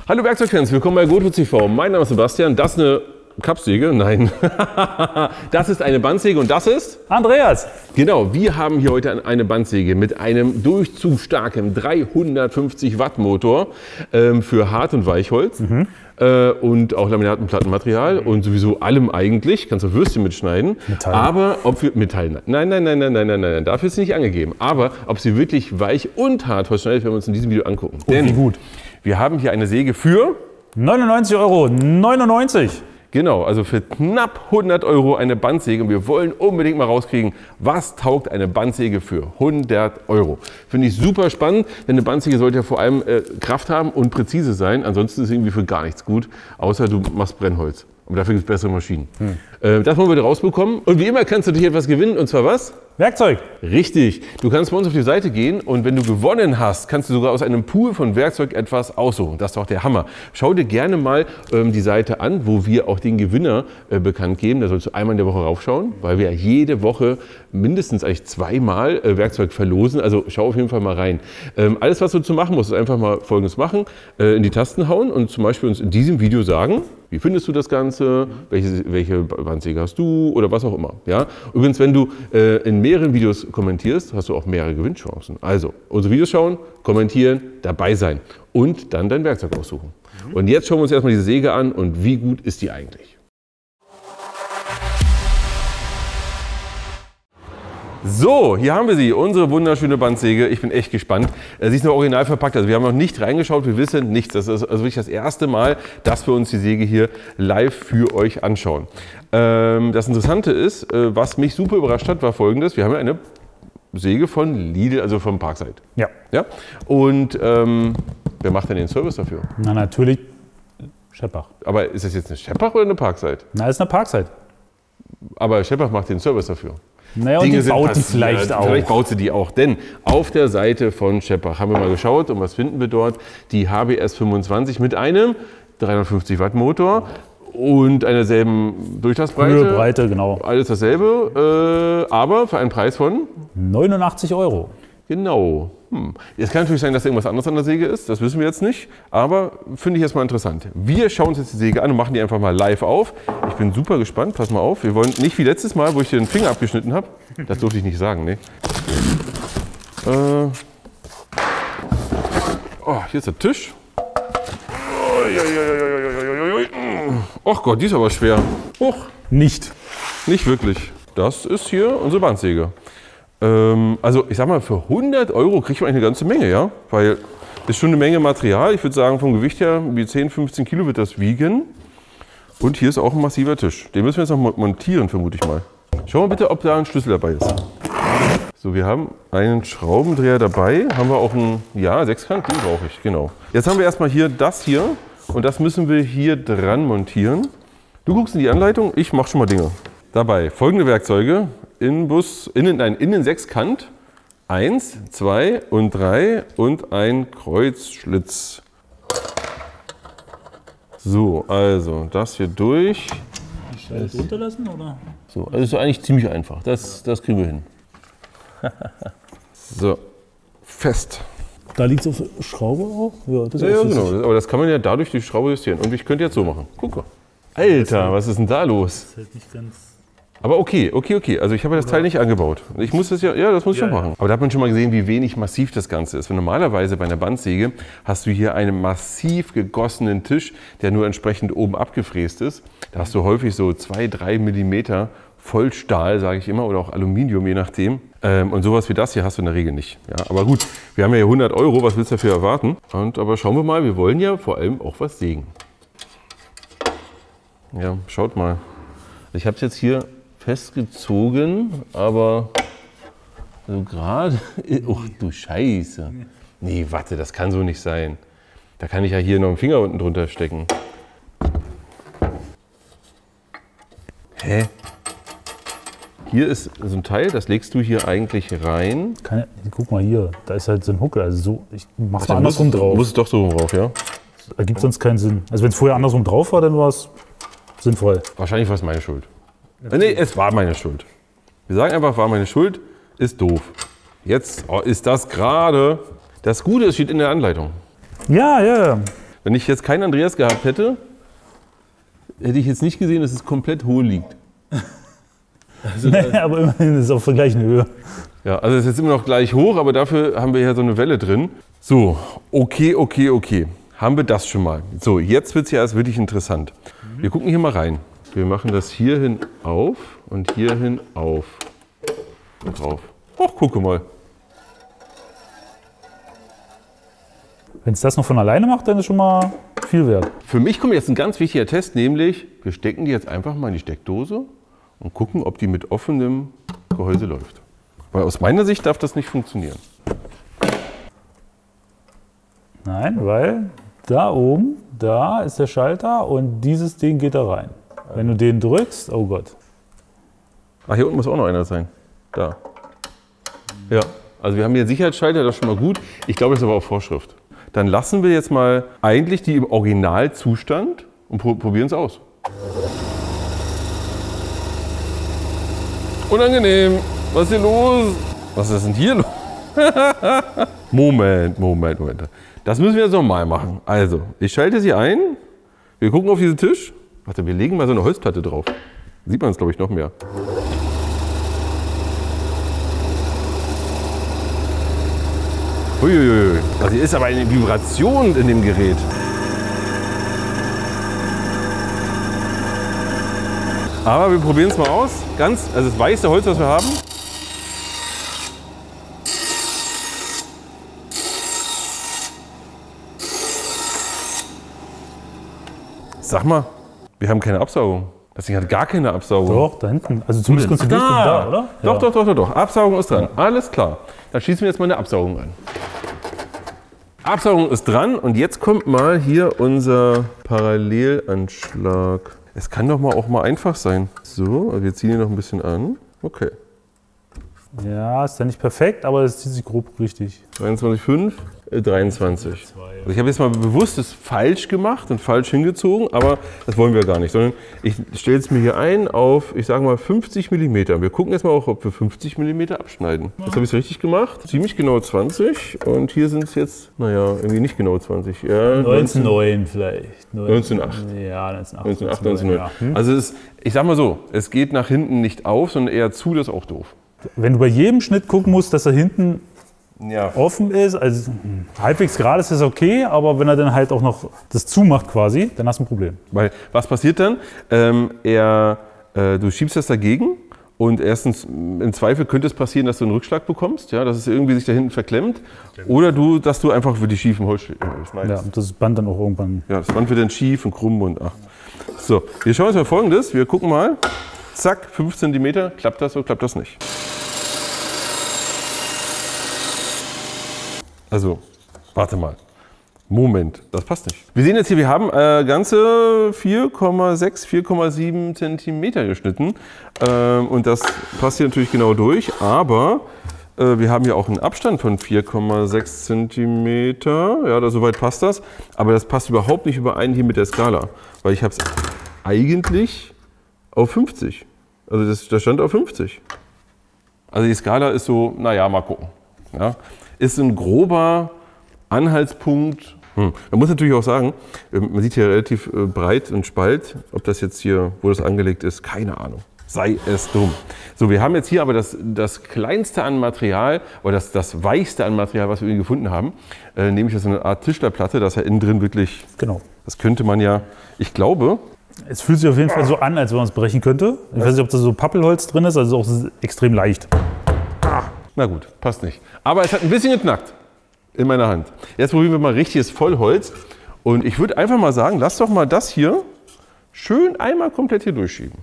Hallo Werkzeugfans, willkommen bei GoTo TV. Mein Name ist Sebastian, das ist eine Kappsäge? Nein. Das ist eine Bandsäge und das ist? Andreas. Genau, wir haben hier heute eine Bandsäge mit einem durchzugsstarken 350 Watt Motor für Hart- und Weichholz. Und auch Laminat- und Plattenmaterial und sowieso allem eigentlich. Kannst du Würstchen mitschneiden. Metall. Aber ob wir Metall, nein, dafür ist sie nicht angegeben. Aber ob sie wirklich weich und Hartholz schneidet, werden wir uns in diesem Video angucken. Denn wie gut. Wir haben hier eine Säge für 99,99 €. Genau, also für knapp 100 € eine Bandsäge. Und wir wollen unbedingt mal rauskriegen, was taugt eine Bandsäge für 100 €. Finde ich super spannend, denn eine Bandsäge sollte ja vor allem Kraft haben und präzise sein. Ansonsten ist sie irgendwie für gar nichts gut, außer du machst Brennholz. Und dafür gibt es bessere Maschinen. Das wollen wir rausbekommen. Und wie immer kannst du dich etwas gewinnen. Und zwar was? Werkzeug. Richtig. Du kannst bei uns auf die Seite gehen und wenn du gewonnen hast, kannst du sogar aus einem Pool von Werkzeug etwas aussuchen. Das ist doch der Hammer. Schau dir gerne mal die Seite an, wo wir auch den Gewinner bekannt geben. Da sollst du einmal in der Woche raufschauen, weil wir jede Woche mindestens eigentlich zweimal Werkzeug verlosen. Also schau auf jeden Fall mal rein. Alles, was du zu machen musst, ist einfach mal Folgendes machen. In die Tasten hauen und zum Beispiel uns in diesem Video sagen, wie findest du das Ganze, welche Bandsäge hast du oder was auch immer. Ja? Übrigens, wenn du in mehreren Videos kommentierst, hast du auch mehrere Gewinnchancen. Also unsere Videos schauen, kommentieren, dabei sein und dann dein Werkzeug aussuchen. Und jetzt schauen wir uns erstmal diese Säge an und wie gut ist die eigentlich. So, hier haben wir sie, unsere wunderschöne Bandsäge. Ich bin echt gespannt. Sie ist noch original verpackt, also wir haben noch nicht reingeschaut, wir wissen nichts. Das ist also wirklich das erste Mal, dass wir uns die Säge hier live für euch anschauen. Das Interessante ist, was mich super überrascht hat, war Folgendes. Wir haben ja eine Säge von Lidl, also vom Parkside. Ja. Ja? Und wer macht denn den Service dafür? Na natürlich Scheppach. Aber ist das jetzt eine Scheppach oder eine Parkside? Na, ist eine Parkside. Aber Scheppach macht den Service dafür. Naja, und Dinge die baut die passiert. vielleicht auch. Vielleicht baut sie die auch, denn auf der Seite von Scheppach haben wir mal geschaut und was finden wir dort? Die HBS 25 mit einem 350 Watt Motor und einer selben Durchlassbreite. Höhe, Breite, genau. Alles dasselbe, aber für einen Preis von? 89 €. Genau. Es kann natürlich sein, dass irgendwas anderes an der Säge ist, das wissen wir jetzt nicht, aber finde ich erstmal interessant. Wir schauen uns jetzt die Säge an und machen die einfach mal live auf. Ich bin super gespannt, pass mal auf. Wir wollen nicht wie letztes Mal, wo ich dir den Finger abgeschnitten habe. Das durfte ich nicht sagen, ne? Oh, hier ist der Tisch. Och Gott, die ist aber schwer. Och, Nicht. nicht wirklich. Das ist hier unsere Bandsäge. Also ich sag mal, für 100 € kriegt man eigentlich eine ganze Menge, ja? Weil ist schon eine Menge Material. Ich würde sagen, vom Gewicht her, wie 10, 15 Kilo wird das wiegen. Und hier ist auch ein massiver Tisch. Den müssen wir jetzt noch montieren, vermute ich mal. Schau mal bitte, ob da ein Schlüssel dabei ist. So, wir haben einen Schraubendreher dabei. Haben wir auch einen, ja, Sechskant, den brauche ich, genau. Jetzt haben wir erstmal hier das hier und das müssen wir hier dran montieren. Du guckst in die Anleitung, ich mache schon mal Dinge. Dabei folgende Werkzeuge. Innensechskant, 1, 2 und 3 und ein Kreuzschlitz. So, also das hier durch. Das runterlassen, oder? So, also ist eigentlich ziemlich einfach. Das kriegen wir hin. So, fest. Da liegt es auf Schraube auch? Ja, das ist Ja, auch genau. Aber das kann man ja dadurch die Schraube justieren. Und ich könnte jetzt so machen. Guck mal. Alter, was ist denn da los? Das ist halt nicht ganz. Aber okay. Also ich habe das Teil nicht angebaut. Ich muss das ja, das muss ich schon machen. Aber da hat man schon mal gesehen, wie wenig massiv das Ganze ist. Weil normalerweise bei einer Bandsäge hast du hier einen massiv gegossenen Tisch, der nur entsprechend oben abgefräst ist. Da hast du häufig so 2-3 mm Vollstahl, sage ich immer, oder auch Aluminium, je nachdem. Und sowas wie das hier hast du in der Regel nicht. Ja, aber gut, wir haben ja hier 100 €, was willst du dafür erwarten? Aber schauen wir mal, wir wollen ja vor allem auch was sägen. Ja, schaut mal. Ich habe es jetzt hier festgezogen, aber so gerade. Oh du Scheiße. Nee, warte, das kann so nicht sein. Da kann ich ja hier noch einen Finger unten drunter stecken. Hä? Hier ist so ein Teil, das legst du hier eigentlich rein. Guck mal hier, da ist halt so ein Huckel. Also so, ich mach's mal andersrum drauf. Muss es doch so drauf, ja? Das ergibt sonst keinen Sinn. Also wenn es vorher andersrum drauf war, dann war es sinnvoll. Wahrscheinlich war es meine Schuld. Nee, es war meine Schuld. Wir sagen einfach, war meine Schuld, ist doof. Jetzt ist das gerade. Das Gute, es steht in der Anleitung. Ja. Wenn ich jetzt keinen Andreas gehabt hätte, hätte ich jetzt nicht gesehen, dass es komplett hohl liegt. Also, naja, aber immerhin ist es auf der gleichen Höhe. Ja, also es ist jetzt immer noch gleich hoch, aber dafür haben wir hier so eine Welle drin. So, okay. Haben wir das schon mal. So, jetzt wird es ja erst wirklich interessant. Wir gucken hier mal rein. Wir machen das hierhin auf und hierhin auf. Und drauf. Ach, gucke mal. Wenn es das noch von alleine macht, dann ist schon mal viel wert. Für mich kommt jetzt ein ganz wichtiger Test, nämlich wir stecken die jetzt einfach mal in die Steckdose und gucken, ob die mit offenem Gehäuse läuft. Weil aus meiner Sicht darf das nicht funktionieren. Nein, weil da oben, da ist der Schalter und dieses Ding geht da rein. Wenn du den drückst, oh Gott. Ach, hier unten muss auch noch einer sein. Da. Ja, also wir haben hier Sicherheitsschalter, das ist schon mal gut. Ich glaube, das ist aber auch Vorschrift. Dann lassen wir jetzt mal eigentlich die im Originalzustand und probieren es aus. Unangenehm. Was ist hier los? Was ist denn hier los? Moment. Das müssen wir jetzt nochmal machen. Also, ich schalte sie ein. Wir gucken auf diesen Tisch. Warte, wir legen mal so eine Holzplatte drauf. Sieht man es, glaube ich, noch mehr. Uiuiui. Also hier ist aber eine Vibration in dem Gerät. Aber wir probieren es mal aus. Also das weiße Holz, was wir haben. Sag mal, wir haben keine Absaugung. Das Ding hat gar keine Absaugung. Doch, da hinten. Also zumindest kannst du durchgucken, da, oder? Doch. Absaugung ist dran. Alles klar. Dann schließen wir jetzt mal eine Absaugung an. Absaugung ist dran und jetzt kommt mal hier unser Parallelanschlag. Es kann doch mal auch mal einfach sein. So, also wir ziehen hier noch ein bisschen an. Okay. Ja, ist ja nicht perfekt, aber es zieht sich grob richtig. 23,5, 23. Also ich habe jetzt mal bewusst das falsch gemacht und falsch hingezogen, aber das wollen wir gar nicht, sondern ich stelle es mir hier ein auf, ich sage mal 50 mm. Wir gucken jetzt mal auch, ob wir 50 mm abschneiden. Jetzt habe ich es richtig gemacht, ziemlich genau 20 und hier sind es jetzt, naja, irgendwie nicht genau 20. Ja, 19,9 vielleicht. 19,8. Ja, 19,8. 19,9. Ja. Also ich sage mal so, es geht nach hinten nicht auf, sondern eher zu, das ist auch doof. Wenn du bei jedem Schnitt gucken musst, dass er hinten offen ist, also halbwegs gerade ist das okay, aber wenn er dann halt auch noch das zumacht quasi, dann hast du ein Problem. Weil was passiert dann? Du schiebst das dagegen und erstens im Zweifel könnte es passieren, dass du einen Rückschlag bekommst, ja, dass es irgendwie sich da hinten verklemmt, oder dass du einfach für die schiefen Holz schneidest. Ja, und das Band dann auch irgendwann. Ja, das Band wird dann schief und krumm und ach. So, wir schauen uns mal Folgendes, wir gucken mal, zack, 5 cm, klappt das oder klappt das nicht? Also, warte mal. Moment, das passt nicht. Wir sehen jetzt hier, wir haben ganze 4,6, 4,7 cm geschnitten. Und das passt hier natürlich genau durch. Aber wir haben hier auch einen Abstand von 4,6 cm. Ja, soweit passt das. Aber das passt überhaupt nicht überein hier mit der Skala. Weil ich habe es eigentlich auf 50. Also das stand auf 50. Also die Skala ist so, naja, mal gucken. Ja. Ist ein grober Anhaltspunkt. Man muss natürlich auch sagen, man sieht hier relativ breit einen Spalt. Ob das jetzt hier, wo das angelegt ist, keine Ahnung. Sei es drum. So, wir haben jetzt hier aber das kleinste an Material, oder das weichste an Material, was wir gefunden haben. Nämlich so eine Art Tischlerplatte, das ja innen drin wirklich, genau. Das könnte man ja, ich glaube. Es fühlt sich auf jeden Fall so an, als wenn man es brechen könnte. Ich weiß nicht, ob da so Pappelholz drin ist, also auch extrem leicht. Na gut, passt nicht. Aber es hat ein bisschen geknackt in meiner Hand. Jetzt probieren wir mal richtiges Vollholz. Und ich würde einfach mal sagen, lass doch mal das hier schön einmal komplett hier durchschieben.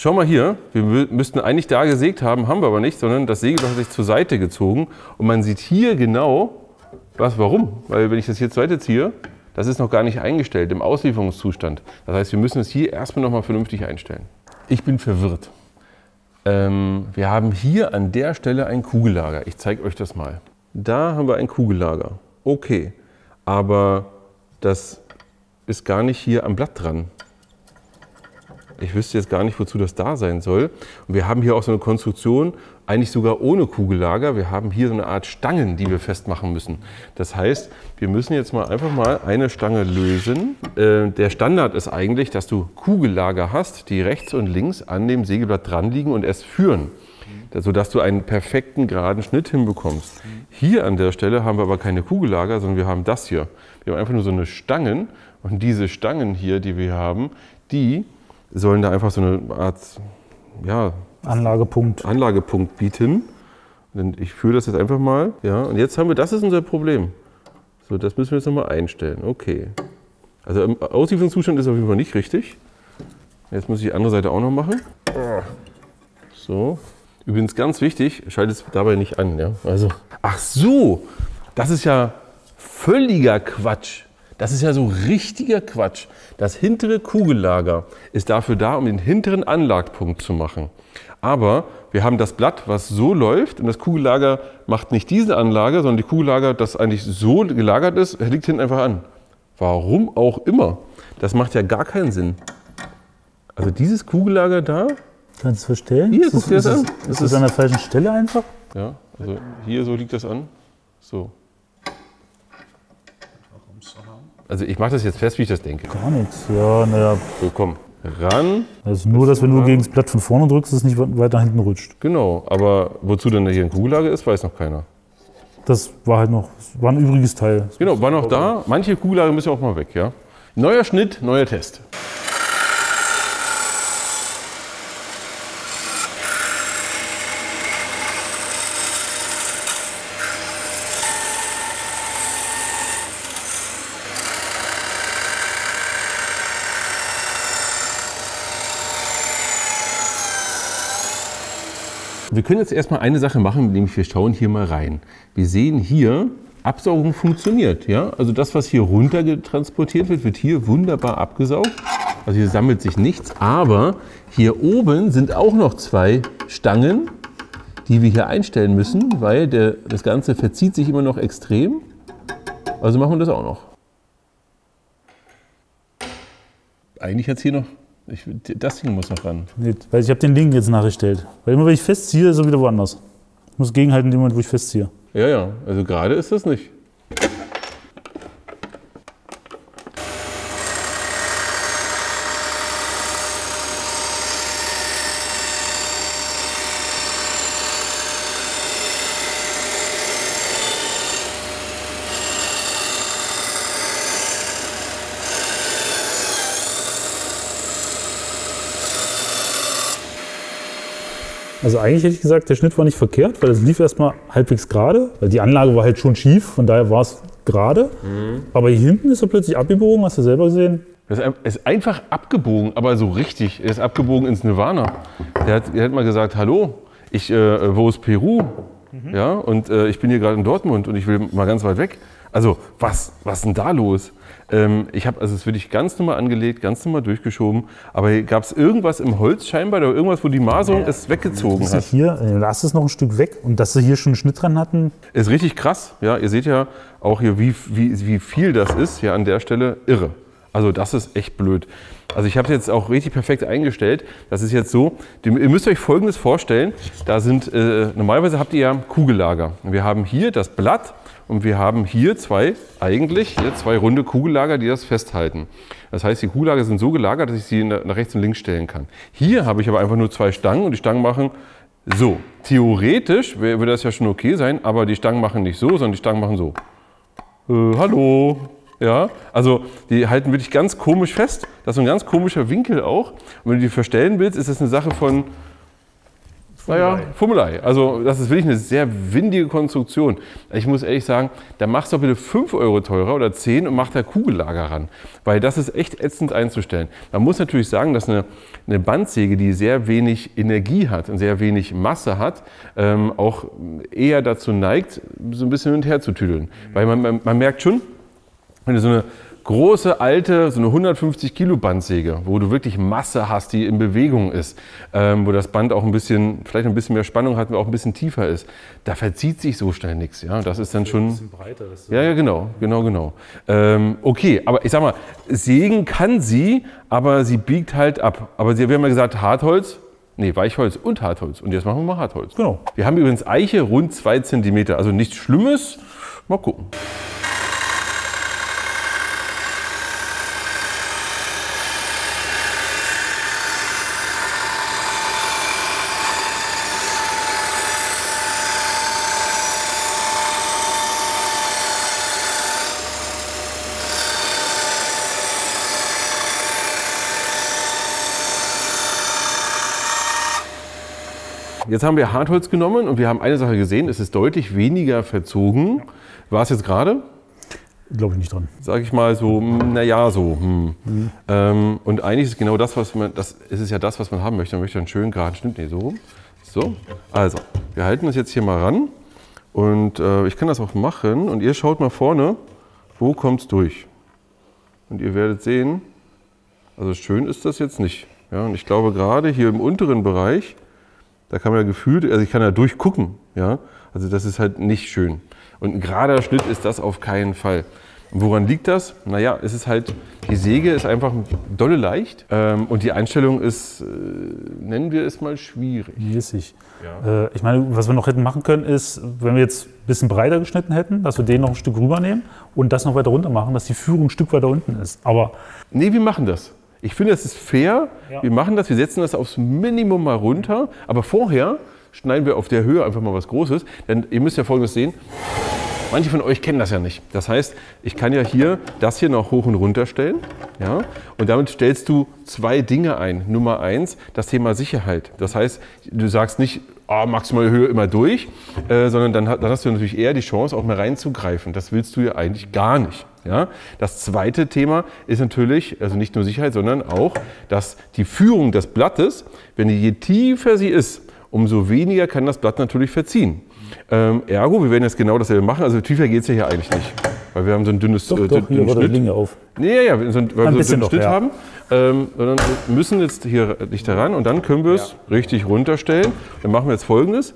Schau mal hier, wir müssten eigentlich da gesägt haben, haben wir aber nicht, sondern das Sägeblatt hat sich zur Seite gezogen und man sieht hier genau, warum. Weil wenn ich das hier zur Seite ziehe, das ist noch gar nicht eingestellt im Auslieferungszustand. Das heißt, wir müssen es hier erstmal nochmal vernünftig einstellen. Ich bin verwirrt. Wir haben hier an der Stelle ein Kugellager. Ich zeige euch das mal. Da haben wir ein Kugellager. Okay, aber das ist gar nicht hier am Blatt dran. Ich wüsste jetzt gar nicht, wozu das da sein soll. Und wir haben hier auch so eine Konstruktion, eigentlich sogar ohne Kugellager. Wir haben hier so eine Art Stangen, die wir festmachen müssen. Das heißt, wir müssen jetzt mal einfach mal eine Stange lösen. Der Standard ist eigentlich, dass du Kugellager hast, die rechts und links an dem Sägeblatt dran liegen und es führen, sodass du einen perfekten geraden Schnitt hinbekommst. Hier an der Stelle haben wir aber keine Kugellager, sondern wir haben das hier. Wir haben einfach nur so eine Stangen und diese Stangen hier, die wir haben, die sollen da einfach so eine Art Anlagepunkt bieten. Und ich führe das jetzt einfach mal. Ja, und jetzt haben wir, das ist unser Problem. So, das müssen wir jetzt nochmal einstellen. Okay. Also im Auslieferungszustand ist auf jeden Fall nicht richtig. Jetzt muss ich die andere Seite auch noch machen. So. Übrigens ganz wichtig, schalte es dabei nicht an. Ja? Also, ach so, das ist ja völliger Quatsch. Das ist ja so richtiger Quatsch. Das hintere Kugellager ist dafür da, um den hinteren Anlagpunkt zu machen. Aber wir haben das Blatt, was so läuft, und das Kugellager macht nicht diese Anlage, sondern die Kugellager, das eigentlich so gelagert ist, liegt hinten einfach an. Warum auch immer. Das macht ja gar keinen Sinn. Also dieses Kugellager da. Kannst du es verstellen? Hier, guck dir das an. Ist das an der falschen Stelle einfach? Ja, also hier so liegt das an. So. Also ich mache das jetzt fest, wie ich das denke. Gar nichts. Ja, naja. So, komm, ran. Also nur, dass wenn du gegen das Blatt von vorne drückst, es nicht weiter hinten rutscht. Genau, aber wozu denn hier ein Kugellager ist, weiß noch keiner. Das war halt noch, war ein übriges Teil. Genau, war noch da. Manche Kugellager müssen auch mal weg, ja. Neuer Schnitt, neuer Test. Wir können jetzt erstmal eine Sache machen, nämlich wir schauen hier mal rein. Wir sehen hier, Absaugung funktioniert. Ja? Also das, was hier runter transportiert wird, wird hier wunderbar abgesaugt. Also hier sammelt sich nichts. Aber hier oben sind auch noch zwei Stangen, die wir hier einstellen müssen, weil das Ganze verzieht sich immer noch extrem. Also machen wir das auch noch. Eigentlich hat es hier noch... Das Ding muss noch ran. Nee, weil ich habe den Link jetzt nachgestellt. Weil immer wenn ich festziehe, ist er wieder woanders. Ich muss gegenhalten in dem Moment, wo ich festziehe. Ja, ja. Also gerade ist das nicht. Also eigentlich hätte ich gesagt, der Schnitt war nicht verkehrt, weil es lief erstmal halbwegs gerade, weil die Anlage war halt schon schief, von daher war es gerade. Aber hier hinten ist er plötzlich abgebogen, hast du selber gesehen? Er ist einfach abgebogen, aber so richtig. Er ist abgebogen ins Nirvana. Der hat mal gesagt, hallo, wo ist Peru? Ja, und ich bin hier gerade in Dortmund und ich will mal ganz weit weg. Also was ist denn da los? Ich habe also es wirklich ganz normal angelegt, ganz normal durchgeschoben. Aber hier gab es irgendwas im Holz scheinbar oder irgendwas, wo die Maserung es weggezogen hat. Hier, lass es noch ein Stück weg und dass sie hier schon einen Schnitt dran hatten. Ist richtig krass. Ja, ihr seht ja auch hier, wie viel das ist. Hier an der Stelle irre. Also das ist echt blöd. Also ich habe es jetzt auch richtig perfekt eingestellt. Das ist jetzt so, ihr müsst euch Folgendes vorstellen. Da sind, normalerweise habt ihr ja Kugellager. Wir haben hier das Blatt. Und wir haben hier zwei runde Kugellager, die das festhalten. Das heißt, die Kugellager sind so gelagert, dass ich sie nach rechts und links stellen kann. Hier habe ich aber einfach nur zwei Stangen und die Stangen machen so. Theoretisch würde das ja schon okay sein, aber die Stangen machen nicht so, sondern die Stangen machen so. Hallo. Ja, also die halten wirklich ganz komisch fest. Das ist ein ganz komischer Winkel auch. Und wenn du die verstellen willst, ist das eine Sache von... Fummelei. Also das ist wirklich eine sehr windige Konstruktion. Ich muss ehrlich sagen, da machst du doch bitte 5 Euro teurer oder 10 und mach da Kugellager ran. Weil das ist echt ätzend einzustellen. Man muss natürlich sagen, dass eine Bandsäge, die sehr wenig Energie hat und sehr wenig Masse hat, auch eher dazu neigt, so ein bisschen hin und her zu tüdeln. Weil man merkt schon, wenn du so eine große, alte, so eine 150 Kilo Bandsäge, wo du wirklich Masse hast, die in Bewegung ist, wo das Band auch ein bisschen, vielleicht ein bisschen mehr Spannung hat, auch ein bisschen tiefer ist, da verzieht sich so schnell nichts. Ja? Das ist dann schon... Ein bisschen breiter. Ja, genau. Okay, aber ich sag mal, sägen kann sie, aber sie biegt halt ab. Aber wir haben ja gesagt, Hartholz, nee, Weichholz und Hartholz. Und jetzt machen wir mal Hartholz. Genau. Wir haben übrigens Eiche rund 2 cm, also nichts Schlimmes. Mal gucken. Jetzt haben wir Hartholz genommen und wir haben eine Sache gesehen, es ist deutlich weniger verzogen. War es jetzt gerade? Glaube ich nicht dran. Sag ich mal so, naja, so. Und eigentlich ist genau das, was man, das ist ja das, was man haben möchte. Man möchte einen schönen geraden Schnitt, nee, so rum. So, also, wir halten das jetzt hier mal ran und ich kann das auch machen und ihr schaut mal vorne, wo kommt es durch. Und ihr werdet sehen, also schön ist das jetzt nicht. Ja, und ich glaube gerade hier im unteren Bereich, da kann man ja gefühlt, also ich kann ja durchgucken, ja, also das ist halt nicht schön. Und ein gerader Schnitt ist das auf keinen Fall. Und woran liegt das? Naja, es ist halt, die Säge ist einfach dolle leicht und die Einstellung ist, nennen wir es mal, schwierig. Mäßig. Ja. Ich meine, was wir noch hätten machen können, ist, wenn wir jetzt ein bisschen breiter geschnitten hätten, dass wir den noch ein Stück rübernehmen und das noch weiter runter machen, dass die Führung ein Stück weiter unten ist. Aber nee, wir machen das. Ich finde, das ist fair. Ja. Wir machen das, wir setzen das aufs Minimum mal runter. Aber vorher schneiden wir auf der Höhe einfach mal was Großes. Denn ihr müsst ja Folgendes sehen. Manche von euch kennen das ja nicht. Das heißt, ich kann ja hier das hier noch hoch und runter stellen. Ja? Und damit stellst du 2 Dinge ein. Nummer 1, das Thema Sicherheit. Das heißt, du sagst nicht, maximale Höhe immer durch, sondern dann hast du natürlich eher die Chance, auch mal reinzugreifen. Das willst du ja eigentlich gar nicht. Ja? Das zweite Thema ist natürlich, also nicht nur Sicherheit, sondern auch, dass die Führung des Blattes, je tiefer sie ist, umso weniger kann das Blatt natürlich verziehen. Ergo, wir werden jetzt genau dasselbe machen. Also tiefer geht es ja hier eigentlich nicht. Weil wir haben so ein dünnes hier war die Linie auf. Nee, ja, weil wir so einen dünnen Schnitt haben. Sondern wir müssen jetzt hier nicht heran und dann können wir es richtig runterstellen. Dann machen wir jetzt Folgendes.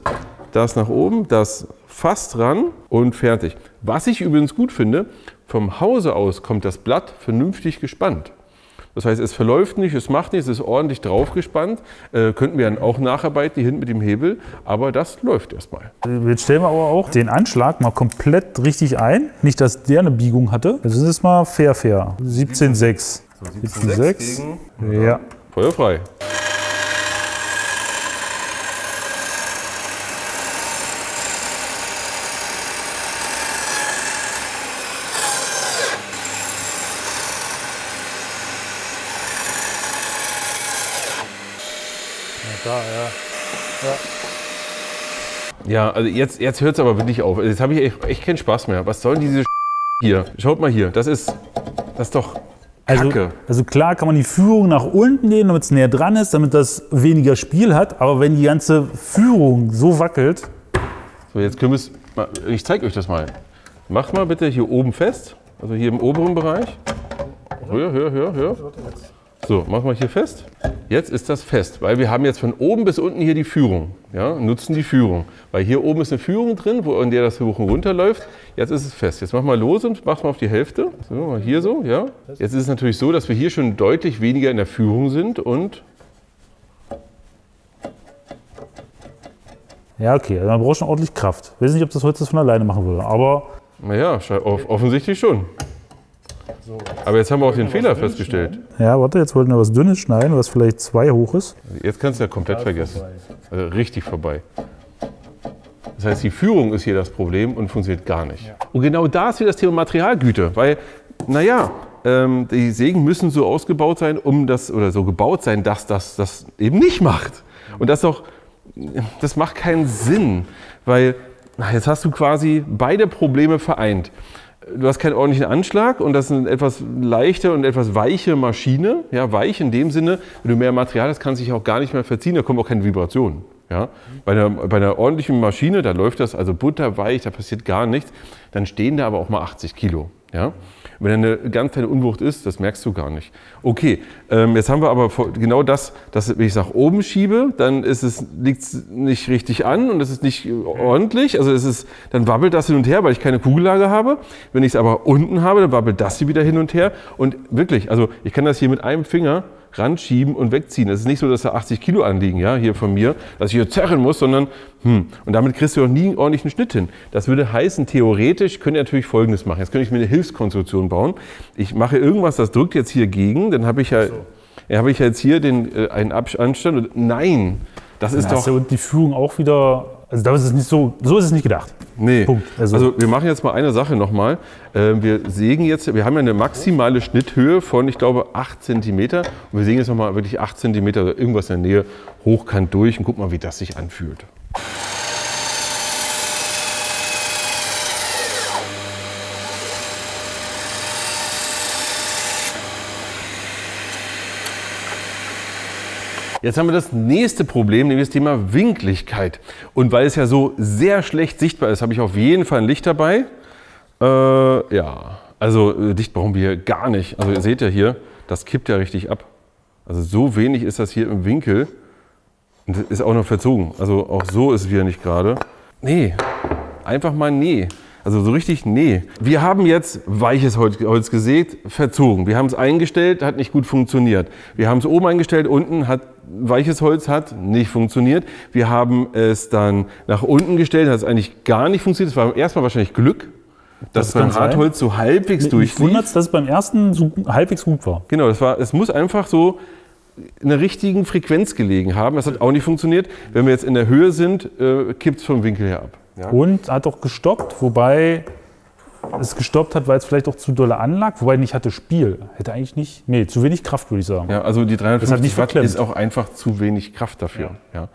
Das nach oben, das fast ran und fertig. Was ich übrigens gut finde, vom Hause aus kommt das Blatt vernünftig gespannt. Das heißt, es verläuft nicht, es macht nichts, es ist ordentlich draufgespannt. Könnten wir dann auch nacharbeiten, hier hinten mit dem Hebel, aber das läuft erstmal. Jetzt stellen wir aber auch den Anschlag mal komplett richtig ein. Nicht, dass der eine Biegung hatte. Das ist jetzt mal fair. 17,6. 17,6. Ja. Feuerfrei. Ja, also jetzt hört es aber wirklich auf. Jetzt habe ich echt keinen Spaß mehr. Was soll diese hier? Schaut mal hier, das ist doch Kacke. Also klar kann man die Führung nach unten lehnen, damit es näher dran ist, damit das weniger Spiel hat. Aber wenn die ganze Führung so wackelt... So, jetzt können wir es... Ich zeige euch das mal. Macht mal bitte hier oben fest, also hier im oberen Bereich. Höher. So, machen wir hier fest. Jetzt ist das fest, weil wir haben jetzt von oben bis unten hier die Führung. Ja, nutzen die Führung. Weil hier oben ist eine Führung drin, in der das hoch und runter läuft. Jetzt ist es fest. Jetzt machen wir los und machen wir auf die Hälfte. So, mal hier so, ja. Jetzt ist es natürlich so, dass wir hier schon deutlich weniger in der Führung sind und... Ja, okay, also man braucht schon ordentlich Kraft. Ich weiß nicht, ob das heute von alleine machen würde, aber... Naja, offensichtlich schon. Aber jetzt haben wir auch den Fehler festgestellt. Ja, warte, jetzt wollten wir was Dünnes schneiden, was vielleicht 2 hoch ist. Jetzt kannst du ja komplett vergessen. Also richtig vorbei. Das heißt, die Führung ist hier das Problem und funktioniert gar nicht. Ja. Und genau da ist wieder das Thema Materialgüte. Weil, naja, die Sägen müssen so ausgebaut sein, so gebaut sein, dass das eben nicht macht. Und das macht keinen Sinn. Weil jetzt hast du quasi beide Probleme vereint. Du hast keinen ordentlichen Anschlag und das ist eine etwas leichte und etwas weiche Maschine. Ja, weich in dem Sinne, wenn du mehr Material hast, kann es sich auch gar nicht mehr verziehen, da kommen auch keine Vibrationen. Ja? Bei einer ordentlichen Maschine, da läuft das also butterweich, da passiert gar nichts. Dann stehen da aber auch mal 80 Kilo. Ja? wenn da eine ganz kleine Unwucht ist, das merkst du gar nicht. Okay, jetzt haben wir aber genau das, dass wenn ich es nach oben schiebe, dann liegt es nicht richtig an und es ist nicht ordentlich. Also dann wabbelt das hin und her, weil ich keine Kugellage habe. Wenn ich es aber unten habe, dann wabbelt das hier wieder hin und her. Und wirklich, also ich kann das hier mit einem Finger ranschieben und wegziehen. Es ist nicht so, dass da 80 Kilo anliegen, ja, hier von mir, dass ich hier zerren muss, sondern und damit kriegst du auch nie einen ordentlichen Schnitt hin. Das würde heißen, theoretisch könnte ich natürlich Folgendes machen. Jetzt könnte ich mir eine Hilfskonstruktion bauen. Ich mache irgendwas, das drückt jetzt hier gegen, dann habe ich ja, habe ich jetzt hier einen Anstand und nein, das ist doch... Und die Führung auch wieder, also da ist es nicht so ist es nicht gedacht. Nee, Punkt. Also wir machen jetzt mal eine Sache nochmal. Wir sägen jetzt, wir haben ja eine maximale Schnitthöhe von, ich glaube, 8 cm. Und wir sägen jetzt nochmal wirklich 8 cm oder irgendwas in der Nähe hochkant durch und guck mal, wie das sich anfühlt. Jetzt haben wir das nächste Problem, nämlich das Thema Winkligkeit. Und weil es ja so sehr schlecht sichtbar ist, habe ich auf jeden Fall ein Licht dabei. Ja, also Licht brauchen wir gar nicht. Also ihr seht ja hier, das kippt ja richtig ab. Also so wenig ist das hier im Winkel. Und das ist auch noch verzogen. Also auch so ist es wieder nicht gerade. Nee, einfach mal nee. Also so richtig nee. Wir haben jetzt weiches Holz gesägt, verzogen. Wir haben es eingestellt, hat nicht gut funktioniert. Wir haben es oben eingestellt, unten hat weiches Holz hat nicht funktioniert. Wir haben es dann nach unten gestellt, hat es eigentlich gar nicht funktioniert. Das war erstmal wahrscheinlich Glück, dass beim Hartholz so halbwegs durchlief. Mich wundert es, dass es beim ersten so halbwegs gut war. Genau, es muss einfach so in der richtigen Frequenz gelegen haben. Das hat auch nicht funktioniert. Wenn wir jetzt in der Höhe sind, kippt es vom Winkel her ab. Ja. Und hat auch gestoppt, wobei es gestoppt hat, weil es vielleicht auch zu doll anlag, wobei nicht hatte Spiel. Hätte eigentlich nicht, nee, zu wenig Kraft, würde ich sagen. Ja, also die 350 Watt ist auch einfach zu wenig Kraft dafür. Ja.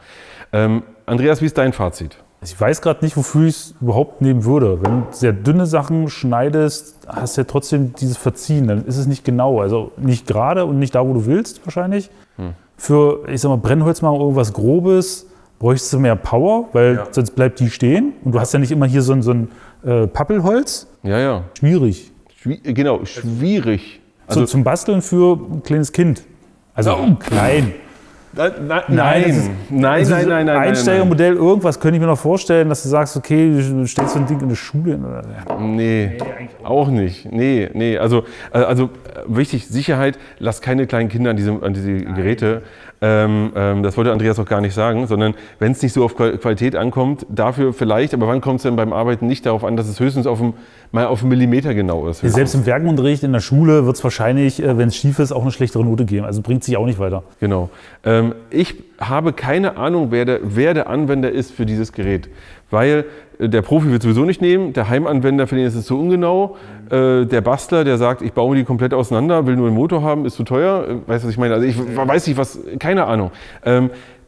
Ja. Andreas, wie ist dein Fazit? Ich weiß gerade nicht, wofür ich es überhaupt nehmen würde. Wenn du sehr dünne Sachen schneidest, hast du ja trotzdem dieses Verziehen. Dann ist es nicht genau, also nicht gerade und nicht da, wo du willst wahrscheinlich. Für, ich sag mal, Brennholz machen, irgendwas Grobes, bräuchst du mehr Power, weil sonst bleibt die stehen. Und du hast ja nicht immer hier so ein Pappelholz. Ja, ja. Schwierig. Genau, schwierig. Also so zum Basteln für ein kleines Kind. Also klein. Nein. Einsteigermodell, irgendwas könnte ich mir noch vorstellen, dass du sagst, okay, du stellst so ein Ding in der Schule. Nee, auch nicht. Nee. Also wichtig, Sicherheit, lass keine kleinen Kinder an diese Geräte. Das wollte Andreas auch gar nicht sagen, sondern wenn es nicht so auf Qualität ankommt, dafür vielleicht, aber wann kommt es denn beim Arbeiten nicht darauf an, dass es höchstens mal auf einen Millimeter genau ist? Selbst im Werkunterricht in der Schule wird es wahrscheinlich, wenn es schief ist, auch eine schlechtere Note geben. Also bringt sich auch nicht weiter. Genau. Ich habe keine Ahnung, wer der Anwender ist für dieses Gerät, weil der Profi wird sowieso nicht nehmen, der Heimanwender, für den ist es zu ungenau, der Bastler, der sagt, ich baue die komplett auseinander, will nur einen Motor haben, ist zu teuer, weißt du, was ich meine? Also ich weiß nicht, keine Ahnung.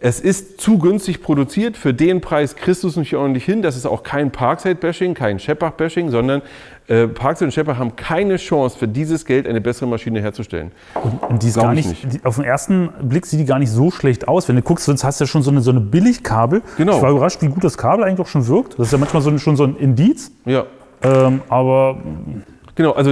Es ist zu günstig produziert, für den Preis kriegst du es nicht ordentlich hin. Das ist auch kein Parkside-Bashing, kein Scheppach-Bashing, sondern Parkside und Scheppach haben keine Chance, für dieses Geld eine bessere Maschine herzustellen. Und die ist gar nicht. Auf den ersten Blick sieht die gar nicht so schlecht aus. Wenn du guckst, sonst hast du ja schon so eine Billigkabel. Genau. Ich war überrascht, wie gut das Kabel eigentlich auch schon wirkt. Das ist ja manchmal schon so ein Indiz. Ja. Aber... Genau, also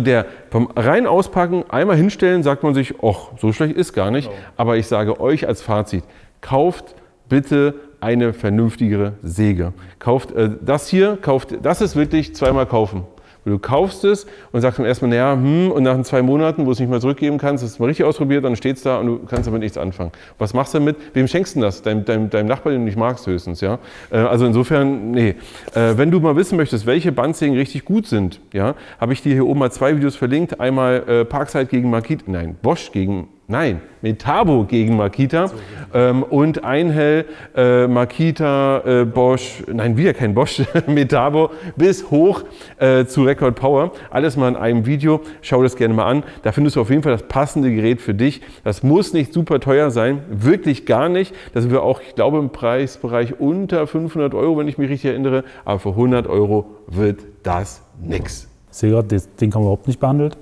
vom rein Auspacken, einmal hinstellen, sagt man sich, ach, so schlecht ist gar nicht. Genau. Aber ich sage euch als Fazit, kauft bitte eine vernünftigere Säge. Kauft das ist wirklich zweimal kaufen. Du kaufst es und sagst dann erstmal, naja, und nach 2 Monaten, wo du es nicht mehr zurückgeben kannst, hast du es mal richtig ausprobiert, dann steht es da und du kannst damit nichts anfangen. Was machst du damit? Wem schenkst du das? Deinem Nachbarn, den du nicht magst höchstens. Ja? Also insofern, nee. Wenn du mal wissen möchtest, welche Bandsägen richtig gut sind, ja, habe ich dir hier oben mal 2 Videos verlinkt. Einmal Parkside gegen Makita, Metabo gegen Makita und Einhell, Makita, Bosch, wieder kein Bosch, Metabo bis hoch zu Record Power. Alles mal in einem Video. Schau das gerne mal an. Da findest du auf jeden Fall das passende Gerät für dich. Das muss nicht super teuer sein, wirklich gar nicht. Da sind wir auch, ich glaube, im Preisbereich unter 500 €, wenn ich mich richtig erinnere. Aber für 100 € wird das nix. Ich sehe gerade, den haben wir überhaupt nicht behandelt.